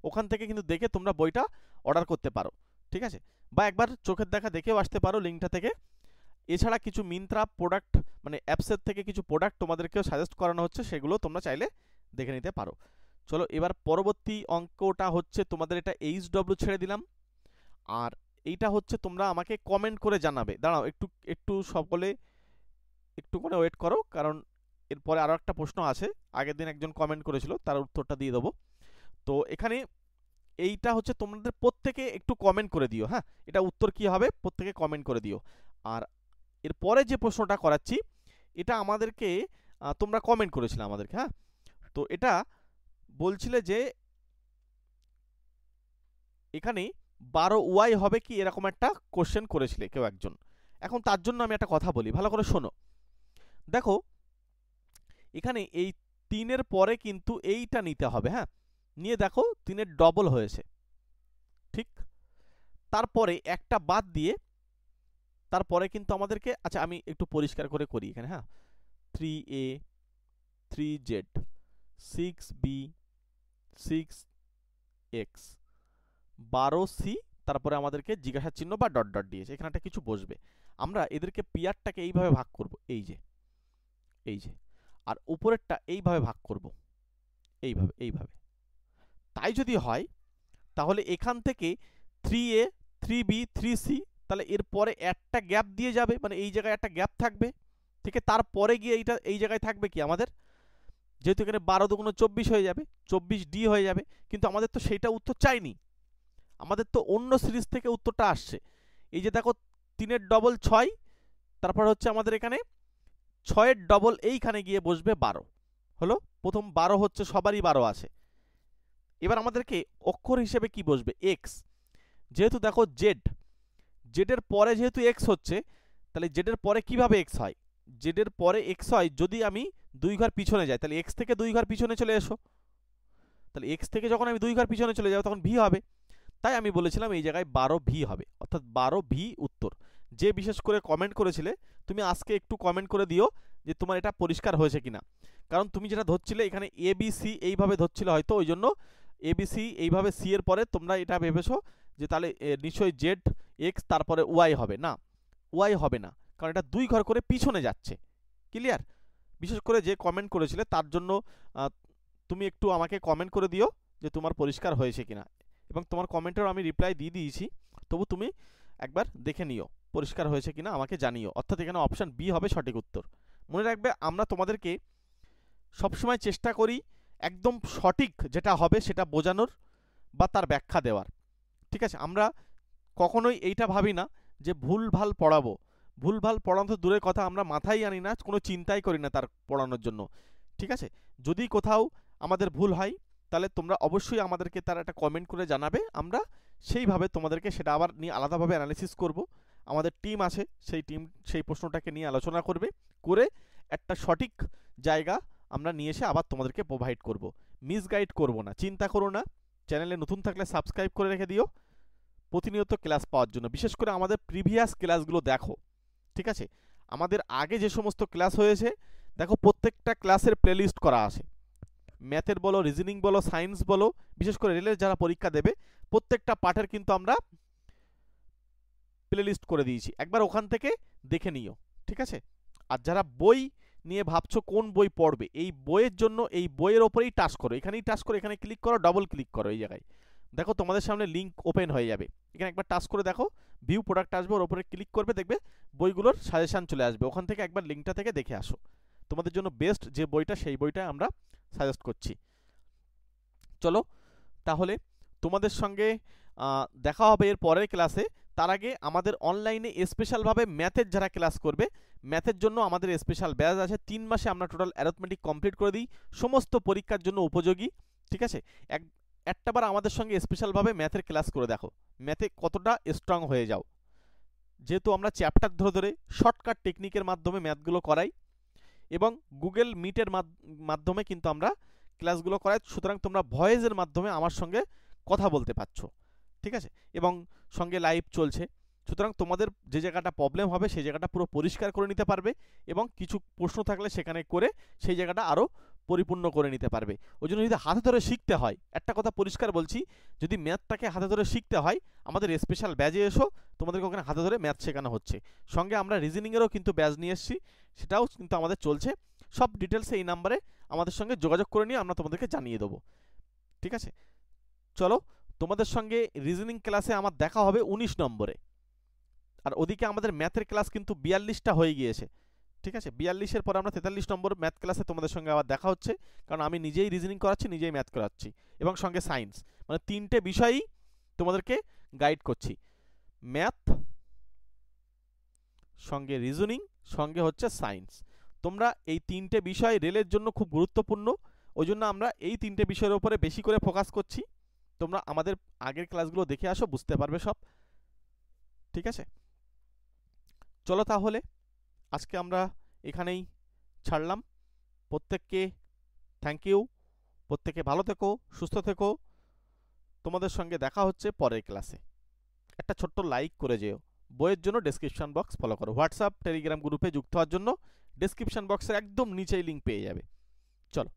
ওখান থেকে কিন্তু দেখে তোমরা বইটা অর্ডার করতে পারো, ঠিক আছে। বা একবার চোখের দেখা দেখেও আসতে পারো লিঙ্কটা থেকে। এছাড়া কিছু মিন্ত্রা প্রোডাক্ট মানে অ্যাপসের থেকে কিছু প্রোডাক্ট তোমাদেরকেও সাজেস্ট করানো হচ্ছে, সেগুলো তোমরা চাইলে দেখে নিতে পারো। চলো এবার পরবর্তী অঙ্কটা হচ্ছে তোমাদের, এটা HW ছেড়ে দিলাম, আর এইটা হচ্ছে তোমরা আমাকে কমেন্ট করে জানাবে। দাঁড়াও একটু সকলে একটু করে ওয়েট করো, কারণ এরপরে আরও একটা প্রশ্ন আছে, আগের দিন একজন কমেন্ট করেছিল, তার উত্তরটা দিয়ে দেবো। তো এখানে এইটা হচ্ছে তোমাদের প্রত্যেকে একটু কমেন্ট করে দিও, হ্যাঁ এটা উত্তর কি হবে প্রত্যেকে কমেন্ট করে দিও। আর এরপরে যে প্রশ্নটা করাচ্ছি এটা আমাদেরকে তোমরা কমেন্ট করেছিলে আমাদেরকে, হ্যাঁ তো এটা বলছিলে যে এখানে 12y হবে কি, এরকম একটা কোশ্চেন করেছিলে কেউ একজন। এখন তার জন্য আমি একটা কথা বলি, ভালো করে শোনো। দেখো এখানে এই 3-এর পরে কিন্তু এইটা নিতে হবে, হ্যাঁ নিয়ে দেখো 3-এর ডবল হয়েছে, ঠিক। তারপরে একটা বাদ দিয়ে তারপরে কিন্তু আমাদেরকে, আচ্ছা আমি একটু পরিষ্কার করে করি এখানে, হ্যাঁ 3a 3z 6b 6x 12c, তারপরে আমাদেরকে জিজ্ঞাসা চিহ্ন বা ডট ডট দিয়েছে, এখানে একটা কিছু বসবে। আমরা এদেরকে পিয়ারটাকে এইভাবে ভাগ করব, এই যে আর উপরেরটা এইভাবে ভাগ করব, এইভাবে। তাই যদি হয় তাহলে এখান থেকে 3a 3b 3c, তাহলে এরপরে একটা গ্যাপ দিয়ে যাবে, মানে এই জায়গায় একটা গ্যাপ থাকবে, ঠিক আছে। তারপরে গিয়ে এইটা এই জায়গায় থাকবে কি আমাদের, যেহেতু এখানে 12 দুগুণ 24 হয়ে যাবে, 24d হয়ে যাবে, কিন্তু আমাদের তো সেইটা উত্তর চাইনি, আমাদের তো অন্য সিরিজ থেকে উত্তরটা আসছে। এই যে দেখো 3 এর ডবল 6, তারপর হচ্ছে আমাদের এখানে 6 এর ডবল এইখানে গিয়ে বসবে 12 হলো। প্রথম 12 হচ্ছে সবারই 12 আছে। এবার আমাদেরকে অক্ষর হিসেবে কি বসবে? এক্স। যেহেতু দেখো জেড, জেডের পরে যেহেতু এক্স হচ্ছে, তাহলে জেডের পরে কিভাবে এক্স হয়? জেডের পরে এক্স হয় যদি আমি 2 ঘর পিছনে যাই, তাহলে এক্স থেকে 2 ঘর পিছনে চলে এসো। তাহলে এক্স থেকে যখন আমি 2 ঘর পিছনে চলে যাব তখন ভি হবে। তাই আমি বলেছিলাম এই জায়গায় 12 ভি হবে, অর্থাৎ 12 ভি উত্তর। যে বিশেষ করে কমেন্ট করেছিলে, তুমি আজকে একটু কমেন্ট করে দিও যে তোমার এটা পরিষ্কার হয়েছে কিনা। কারণ তুমি যেটা ধরছিলে এখানে এ বি সি এইভাবে ধরছিলে হয়তো, ওই জন্য এ বি সি এইভাবে সি এর পরে তোমরা এটা ভেবেছো যে তাহলে নিশ্চয়ই জেড এক্স তারপরে ওয়াই হবে। না, ওয়াই হবে না, কারণ এটা 2 ঘর করে পিছনে যাচ্ছে। ক্লিয়ার? বিশেষ করে যে কমেন্ট করেছিলে তার জন্য তুমি একটু আমাকে কমেন্ট করে দিও যে তোমার পরিষ্কার হয়েছে কিনা, এবং তোমার কমেন্টেরও আমি রিপ্লাই দিয়ে দিয়েছি, তবু তুমি একবার দেখে নিও পরিষ্কার হয়েছে কিনা, আমাকে জানিও। অর্থাৎ এখানে অপশান বি হবে সঠিক উত্তর। মনে রাখবে আমরা তোমাদেরকে সবসময় চেষ্টা করি একদম সঠিক যেটা হবে সেটা বোঝানোর বা তার ব্যাখ্যা দেওয়ার। ঠিক আছে? আমরা কখনোই এইটা ভাবি না যে ভুলভাল পড়াবো। ভুলভাল পড়ানো তো দূরের কথা, আমরা মাথায় আনি না, কোনো চিন্তাই করি না তার পড়ানোর জন্য। ঠিক আছে? যদি কোথাও আমাদের ভুল হয় তাহলে তোমরা অবশ্যই আমাদেরকে তার একটা কমেন্ট করে জানাবে, আমরা সেইভাবে তোমাদেরকে সেটা আবার নিয়ে আলাদাভাবে অ্যানালিসিস করব। আমাদের টিম আছে, সেই টিম সেই প্রশ্নটাকে নিয়ে আলোচনা করবে, করে একটা সঠিক জায়গা আমরা নিয়ে এসে আবার তোমাদেরকে প্রোভাইড করব। মিসগাইড করব না, চিন্তা করো না। চ্যানেলে নতুন থাকলে সাবস্ক্রাইব করে রেখে দিও প্রতিনিয়ত ক্লাস পাওয়ার জন্য। বিশেষ করে আমাদের প্রিভিয়াস ক্লাসগুলো দেখো। ঠিক আছে? আমাদের আগে যে সমস্ত ক্লাস হয়েছে দেখো, প্রত্যেকটা ক্লাসের প্লেলিস্ট করা আছে। ম্যাথের বলো, রিজনিং বলো, সায়েন্স বলো, বিশেষ করে রেলের যারা পরীক্ষা দেবে প্রত্যেকটা পাঠের কিন্তু আমরা প্লেলিস্ট করে দিয়েছি, একবার ওখান থেকে দেখে নিও। ঠিক আছে? আর যারা বই নিয়ে ভাবছো কোন বই পড়বে, এই বইয়ের জন্য এই বইয়ের ওপরেই টাচ করো, এখানেই টাচ করো, এখানে ক্লিক করো, ডবল ক্লিক করো, এই জায়গায় দেখো তোমাদের সামনে লিঙ্ক ওপেন হয়ে যাবে। এখানে একবার টাচ করে দেখো, ভিউ প্রোডাক্ট আসবে, ওর ওপরে ক্লিক করবে, দেখবে বইগুলোর সাজেশান চলে আসবে। ওখান থেকে একবার লিঙ্কটা থেকে দেখে আসো। তোমাদের জন্য বেস্ট যে বইটা সেই বইটা আমরা সাজেস্ট করছি। চলো তাহলে তোমাদের সঙ্গে দেখা হবে এর পরের ক্লাসে। তার আগে আমাদের অনলাইনে স্পেশালভাবে ম্যাথের যারা ক্লাস করবে, ম্যাথের জন্য আমাদের স্পেশাল ব্যাচ আছে। 3 মাসে আমরা টোটাল অ্যারিথমেটিক কমপ্লিট করে দিই, সমস্ত পরীক্ষার জন্য উপযোগী। ঠিক আছে? একটাবার আমাদের সঙ্গে স্পেশালভাবে ম্যাথের ক্লাস করে দেখো, ম্যাথে কতটা স্ট্রং হয়ে যাও। যেহেতু আমরা চ্যাপ্টার ধরে ধরে শর্টকাট টেকনিকের মাধ্যমে ম্যাথগুলো করাই, এবং গুগল মিটের মাধ্যমে কিন্তু আমরা ক্লাসগুলো করাই, সুতরাং তোমরা ভয়েসের মাধ্যমে আমার সঙ্গে কথা বলতে পারছো। ঠিক আছে? এবং সঙ্গে লাইভ চলছে, সুতরাং তোমাদের যে জায়গাটা প্রবলেম হবে সেই জায়গাটা পুরো পরিষ্কার করে নিতে পারবে, এবং কিছু প্রশ্ন থাকলে সেখানে করে সেই জায়গাটা আরও পরিপূর্ণ করে নিতে পারবে। ওই জন্য যদি হাতে ধরে শিখতে হয়, একটা কথা পরিষ্কার বলছি, যদি ম্যাথটাকে হাতে ধরে শিখতে হয় আমাদের স্পেশাল ব্যাচে এসো, তোমাদেরকে ওখানে হাতে ধরে ম্যাথ শেখানো হচ্ছে। সঙ্গে আমরা রিজনিংয়েরও কিন্তু ব্যাচ নিয়ে এসেছি, সেটাও কিন্তু আমাদের চলছে। সব ডিটেলসে এই নাম্বারে আমাদের সঙ্গে যোগাযোগ করে নিয়ে আমরা তোমাদেরকে জানিয়ে দেবো। ঠিক আছে? চলো, তোমাদের সঙ্গে রিজনিং ক্লাসে আমার দেখা হবে 19 নম্বরে। আর ওদিকে আমাদের ম্যাথের ক্লাস কিন্তু 42টা হয়ে গিয়েছে। ঠিক আছে? 42-এর পর আমরা 43 নম্বর ম্যাথ ক্লাসে তোমাদের সঙ্গে আবার দেখা হচ্ছে, কারণ আমি নিজেই রিজনিং করাচ্ছি, নিজেই ম্যাথ করাচ্ছি, এবং সঙ্গে সায়েন্স, মানে 3টে বিষয়ই তোমাদেরকে গাইড করছি। ম্যাথ, সঙ্গে রিজনিং, সঙ্গে হচ্ছে সায়েন্স। তোমরা এই 3টে বিষয় রেলের জন্য খুব গুরুত্বপূর্ণ, ওই জন্য আমরা এই 3টে বিষয়ের উপরে বেশি করে ফোকাস করছি। তোমরা আমাদের আগের ক্লাসগুলো দেখে আসো, বুঝতে পারবে সব। ঠিক আছে? চলো তাহলে আজকে আমরা এখানেই ছাড়লাম। প্রত্যেককে থ্যাংক ইউ, প্রত্যেকে ভালো থেকো, সুস্থ থেকো। তোমাদের সঙ্গে দেখা হচ্ছে পরের ক্লাসে। একটা ছোট্ট লাইক করে যেও। বইয়ের জন্য ডেসক্রিপশন বক্স ফলো করো। হোয়াটসঅ্যাপ টেলিগ্রাম গ্রুপে যুক্ত হওয়ার জন্য ডেসক্রিপশন বক্সের একদম নিচেই লিঙ্ক পেয়ে যাবে। চলো।